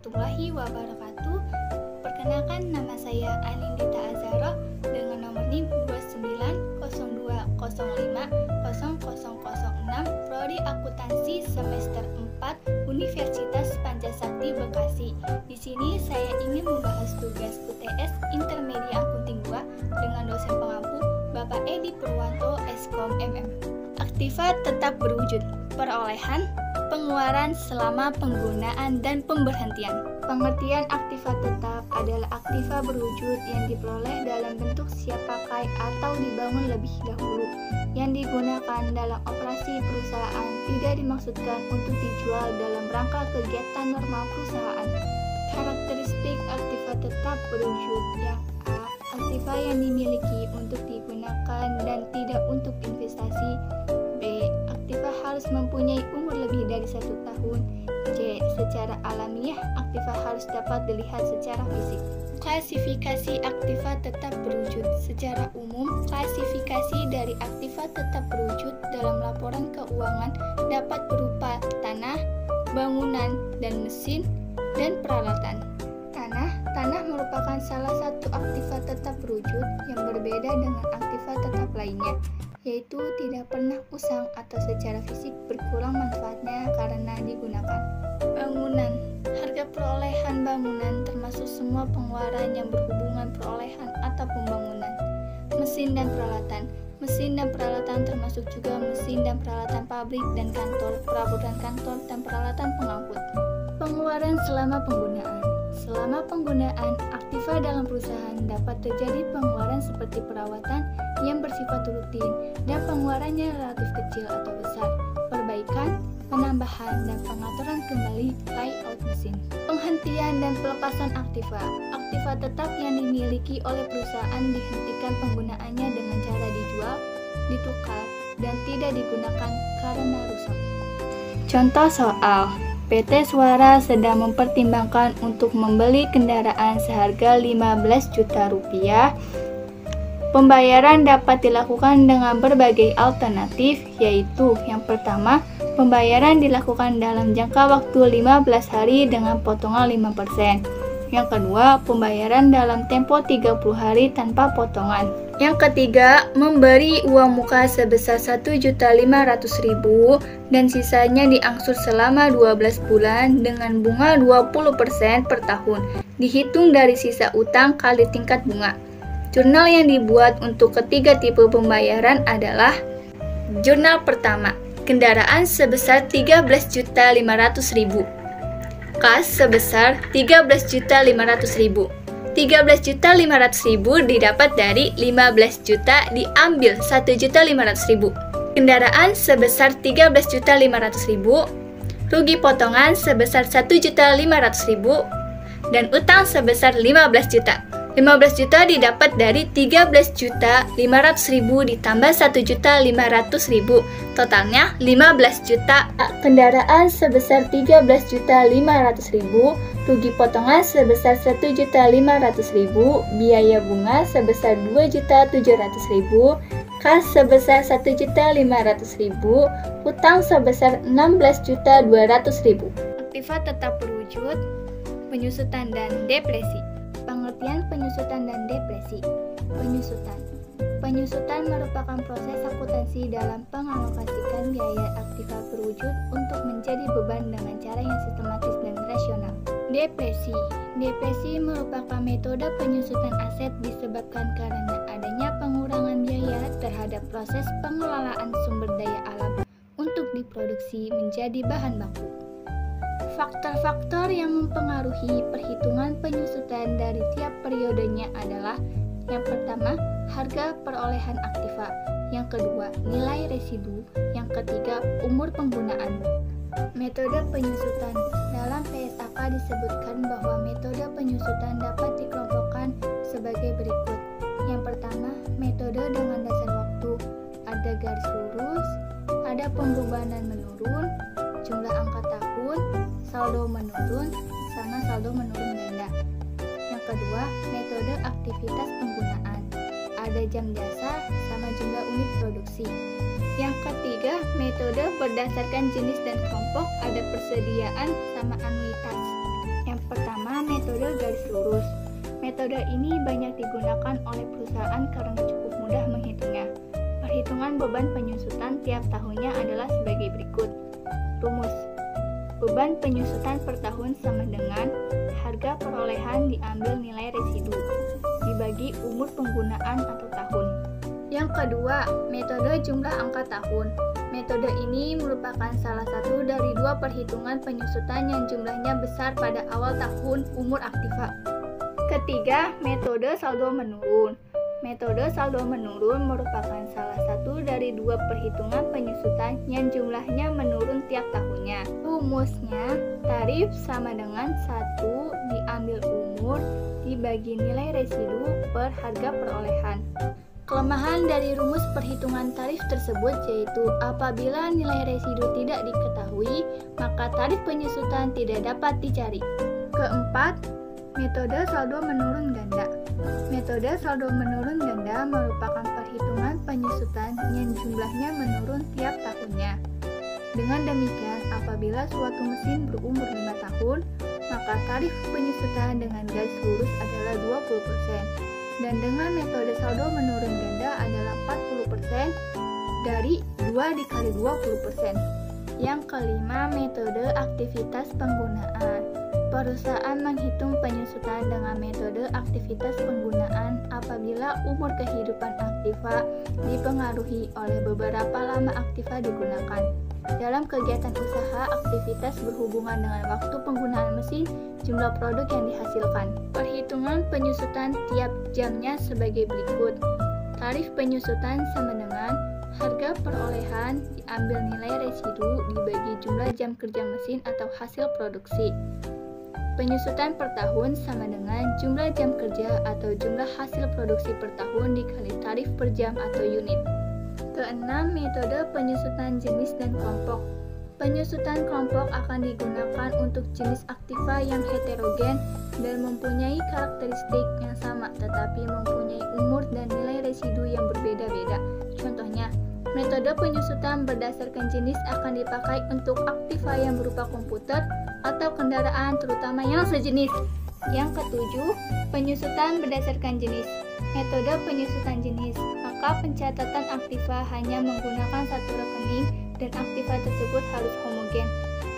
warahmatullahi wabarakatuh. Perkenalkan, nama saya Anindita Azara dengan nomor NIM 2902050006 Prodi Akuntansi semester 4 Universitas Pancasakti Bekasi. Di sini saya ingin membahas tugas UTS Intermedia Akunting 2 dengan dosen pengampu Bapak Edi Purwanto Eskom MM. Aktiva tetap berwujud. Perolehan, pengeluaran selama penggunaan dan pemberhentian. Pengertian aktiva tetap adalah aktiva berwujud yang diperoleh dalam bentuk siap pakai atau dibangun lebih dahulu, yang digunakan dalam operasi perusahaan, tidak dimaksudkan untuk dijual dalam rangka kegiatan normal perusahaan. Karakteristik aktiva tetap berwujud yang A. Aktiva yang dimiliki untuk digunakan dan tidak untuk investasi. B. Aktiva harus mempunyai umur lebih dari 1 tahun. C. Secara alamiah, aktiva harus dapat dilihat secara fisik. Klasifikasi aktiva tetap berwujud. Secara umum, klasifikasi dari aktiva tetap berwujud dalam laporan keuangan dapat berupa tanah, bangunan, dan mesin, dan peralatan. Tanah merupakan salah satu aktiva tetap berwujud yang berbeda dengan aktiva tetap lainnya, yaitu tidak pernah usang atau secara fisik berkurang manfaatnya karena digunakan. Bangunan, harga perolehan bangunan termasuk semua pengeluaran yang berhubungan perolehan atau pembangunan. Mesin dan peralatan termasuk juga mesin dan peralatan pabrik dan kantor, perabotan kantor, dan peralatan pengangkut. Pengeluaran selama penggunaan. Selama penggunaan aktiva dalam perusahaan dapat terjadi pengeluaran seperti perawatan yang bersifat rutin dan pengeluarannya relatif kecil atau besar, perbaikan, penambahan, dan pengaturan kembali layout mesin. Penghentian dan pelepasan aktiva. Aktiva tetap yang dimiliki oleh perusahaan dihentikan penggunaannya dengan cara dijual, ditukar, dan tidak digunakan karena rusak. Contoh soal: PT Suara sedang mempertimbangkan untuk membeli kendaraan seharga 15 juta rupiah. Pembayaran dapat dilakukan dengan berbagai alternatif, yaitu yang pertama, pembayaran dilakukan dalam jangka waktu 15 hari dengan potongan 5%. Yang kedua, pembayaran dalam tempo 30 hari tanpa potongan. Yang ketiga, memberi uang muka sebesar 1.500.000 dan sisanya diangsur selama 12 bulan dengan bunga 20% per tahun, dihitung dari sisa utang kali tingkat bunga. Jurnal yang dibuat untuk ketiga tipe pembayaran adalah: jurnal pertama, kendaraan sebesar 13.500.000. Kas sebesar 13.500.000. 13.500.000 didapat dari 15 juta diambil 1.500.000. Kendaraan sebesar 13.500.000, rugi potongan sebesar 1.500.000, dan utang sebesar 15 juta. 15 juta didapat dari 13.500.000 ditambah 1.500.000, totalnya 15 juta. Kendaraan sebesar 13.500.000, rugi potongan sebesar 1.500.000, biaya bunga sebesar 2.700.000, kas sebesar 1.500.000, utang sebesar 16.200.000. Aktiva tetap berwujud. Penyusutan dan depresi. Pengertian penyusutan dan depresi. Penyusutan merupakan proses akuntansi dalam pengalokasikan biaya aktiva berwujud untuk menjadi beban dengan cara yang sistematis dan rasional. Depresi merupakan metode penyusutan aset disebabkan karena adanya pengurangan biaya terhadap proses pengelolaan sumber daya alam untuk diproduksi menjadi bahan baku. Faktor-faktor yang mempengaruhi perhitungan penyusutan dari tiap periodenya adalah: yang pertama, harga perolehan aktiva; yang kedua, nilai residu; yang ketiga, umur penggunaan. Metode penyusutan. Dalam PSAK disebutkan bahwa metode penyusutan dapat dikelompokkan sebagai berikut. Yang pertama, metode dengan dasar waktu. Ada garis lurus, ada pembebanan menurun, jumlah angka tahun, saldo menurun, sama saldo menurun ganda. Yang kedua, metode aktivitas penggunaan. Ada jam jasa sama jumlah unit produksi. Yang ketiga, metode berdasarkan jenis dan kelompok, ada persediaan sama anuitas. Yang metode garis lurus. Metode ini banyak digunakan oleh perusahaan karena cukup mudah menghitungnya. Perhitungan beban penyusutan tiap tahunnya adalah sebagai berikut. Rumus. Beban penyusutan per tahun sama dengan harga perolehan diambil nilai residu, dibagi umur penggunaan atau tahun. Yang kedua, metode jumlah angka tahun. Metode ini merupakan salah satu dari dua perhitungan penyusutan yang jumlahnya besar pada awal tahun umur aktiva. Ketiga, metode saldo menurun. Metode saldo menurun merupakan salah satu dari dua perhitungan penyusutan yang jumlahnya menurun tiap tahunnya. Rumusnya, tarif sama dengan 1 diambil umur dibagi nilai residu per harga perolehan. Kelemahan dari rumus perhitungan tarif tersebut yaitu apabila nilai residu tidak diketahui, maka tarif penyusutan tidak dapat dicari. Keempat, metode saldo menurun ganda. Metode saldo menurun ganda merupakan perhitungan penyusutan yang jumlahnya menurun tiap tahunnya. Dengan demikian, apabila suatu mesin berumur 5 tahun, maka tarif penyusutan dengan garis lurus adalah 20%. Dan dengan metode saldo menurun ganda adalah 40% dari 2 dikali 20%. Yang kelima, metode aktivitas penggunaan. Perusahaan menghitung penyusutan dengan metode aktivitas penggunaan apabila umur kehidupan aktiva dipengaruhi oleh beberapa lama aktiva digunakan. Dalam kegiatan usaha, aktivitas berhubungan dengan waktu penggunaan mesin, jumlah produk yang dihasilkan. Perhitungan penyusutan tiap jamnya sebagai berikut. Tarif penyusutan sama dengan harga perolehan diambil nilai residu dibagi jumlah jam kerja mesin atau hasil produksi. Penyusutan per tahun sama dengan jumlah jam kerja atau jumlah hasil produksi per tahun dikali tarif per jam atau unit. Keenam, metode penyusutan jenis dan kelompok. Penyusutan kelompok akan digunakan untuk jenis aktiva yang heterogen dan mempunyai karakteristik yang sama tetapi mempunyai umur dan nilai residu yang berbeda-beda. Contohnya, metode penyusutan berdasarkan jenis akan dipakai untuk aktiva yang berupa komputer atau kendaraan terutama yang sejenis. Yang ketujuh, penyusutan berdasarkan jenis. Metode penyusutan jenis, maka pencatatan aktiva hanya menggunakan satu rekening dan aktiva tersebut harus homogen.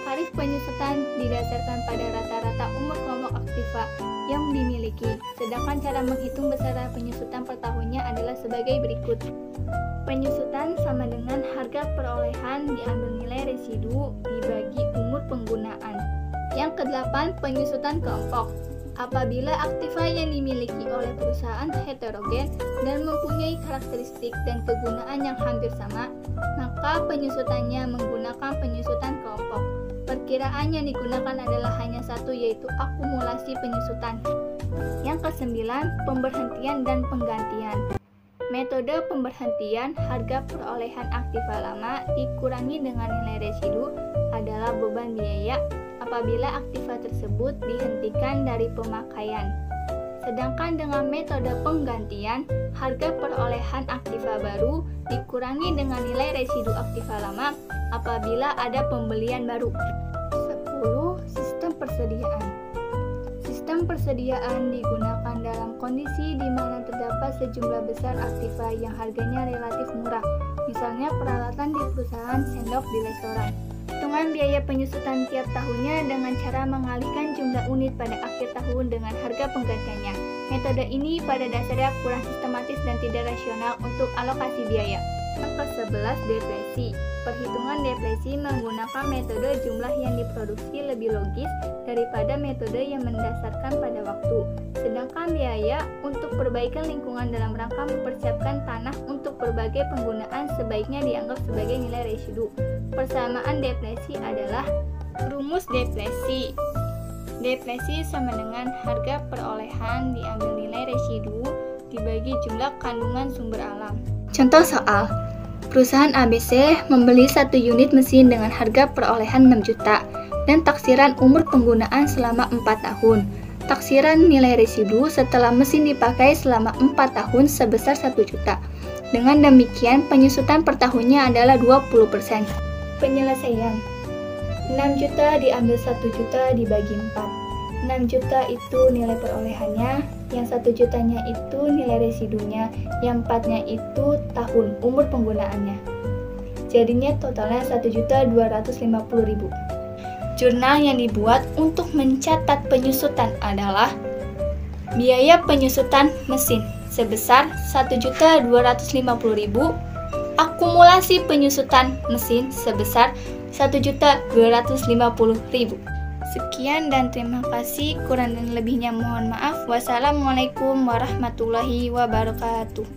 Tarif penyusutan didasarkan pada rata-rata umur kelompok aktiva yang dimiliki, sedangkan cara menghitung besaran penyusutan per tahunnya adalah sebagai berikut. Penyusutan sama dengan harga perolehan diambil nilai residu dibagi umur penggunaan. Yang kedelapan, penyusutan kelompok. Apabila aktiva yang dimiliki oleh perusahaan heterogen dan mempunyai karakteristik dan kegunaan yang hampir sama, maka penyusutannya menggunakan penyusutan kelompok. Perkiraan yang digunakan adalah hanya satu, yaitu akumulasi penyusutan. Yang kesembilan, pemberhentian dan penggantian. Metode pemberhentian harga perolehan aktiva lama dikurangi dengan nilai residu adalah beban biaya apabila aktiva tersebut dihentikan dari pemakaian. Sedangkan dengan metode penggantian, harga perolehan aktiva baru dikurangi dengan nilai residu aktiva lama apabila ada pembelian baru. 10. Sistem persediaan. Sistem persediaan digunakan dalam kondisi di mana terdapat sejumlah besar aktiva yang harganya relatif murah, misalnya peralatan di perusahaan, sendok di restoran. Hitungan biaya penyusutan tiap tahunnya dengan cara mengalihkan jumlah unit pada akhir tahun dengan harga penggantiannya. Metode ini pada dasarnya kurang sistematis dan tidak rasional untuk alokasi biaya. Yang ke-11, depresi. Perhitungan depresi menggunakan metode jumlah yang diproduksi lebih logis daripada metode yang mendasarkan pada waktu. Sedangkan biaya untuk perbaikan lingkungan dalam rangka mempersiapkan tanah untuk berbagai penggunaan sebaiknya dianggap sebagai nilai residu. Persamaan depresi adalah rumus depresi. Depresi sama dengan harga perolehan diambil nilai residu dibagi jumlah kandungan sumber alam. Contoh soal. Perusahaan ABC membeli 1 unit mesin dengan harga perolehan 6 juta dan taksiran umur penggunaan selama 4 tahun. Taksiran nilai residu setelah mesin dipakai selama 4 tahun sebesar 1 juta. Dengan demikian, penyusutan per tahunnya adalah 20%. Penyelesaian. 6 juta diambil 1 juta dibagi 4. 6 juta itu nilai perolehannya, yang 1 jutanya itu nilai residunya, yang 4-nya itu tahun umur penggunaannya. Jadinya totalnya 1.250.000. Jurnal yang dibuat untuk mencatat penyusutan adalah biaya penyusutan mesin sebesar 1.250.000, akumulasi penyusutan mesin sebesar 1.250.000. Sekian dan terima kasih, kurang dan lebihnya mohon maaf. Wassalamualaikum warahmatullahi wabarakatuh.